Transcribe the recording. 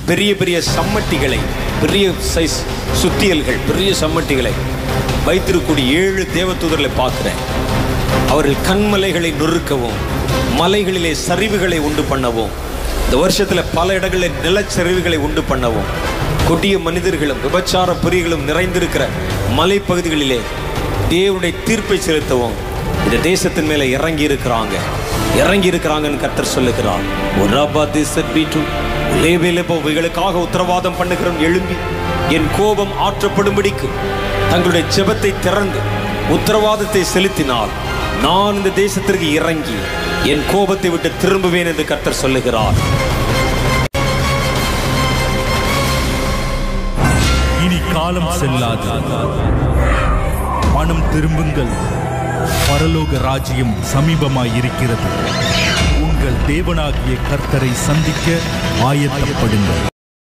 பெரிய பெரிய சம்மட்டிகளை, பெரிய சைஸ் சுத்தியல்கள், பெரிய சம்மட்டிகளை வைத்திருக்கக்கூடிய 7 தேவதூதர்களை பார்க்கிறேன். அவர்கள் கண்மலைகளை நொறுக்கவும் மலைகளிலே சரிவுகளை உண்டு பண்ணவும், இந்த வருஷத்தில் பல இடங்களில் நிலச்சரிவுகளை உண்டு பண்ணவும், கொடிய மனிதர்களும் விபச்சார பொறிகளும் நிறைந்திருக்கிற மலைப்பகுதிகளிலே தேவனுடைய தீர்ப்பை செலுத்தவும் இந்த தேசத்தின் மேலே இறங்கி இருக்கிறாங்கன்னு கர்த்தர் சொல்லுகிறார். இவைகளுக்காக உத்தரவாதம் பண்ணுகிறோம். எழும்பி என் கோபம் ஆற்றப்படும்படிக்கு தங்களுடைய ஜெபத்தை திறந்து உத்தரவாதத்தை செலுத்தினால் நான் இந்த தேசத்திற்கு இறங்கி என் கோபத்தை விட்டு திரும்புவேன் என்று கர்த்தர் சொல்லுகிறார். இனி காலம் செல்லாது, மனம் திரும்புங்கள், பரலோக ராஜ்யம் சமீபமாயிருக்கிறது. உங்கள் தேவனாகிய கர்த்தரை சந்திக்க ஆயத்தப்படுங்கள்.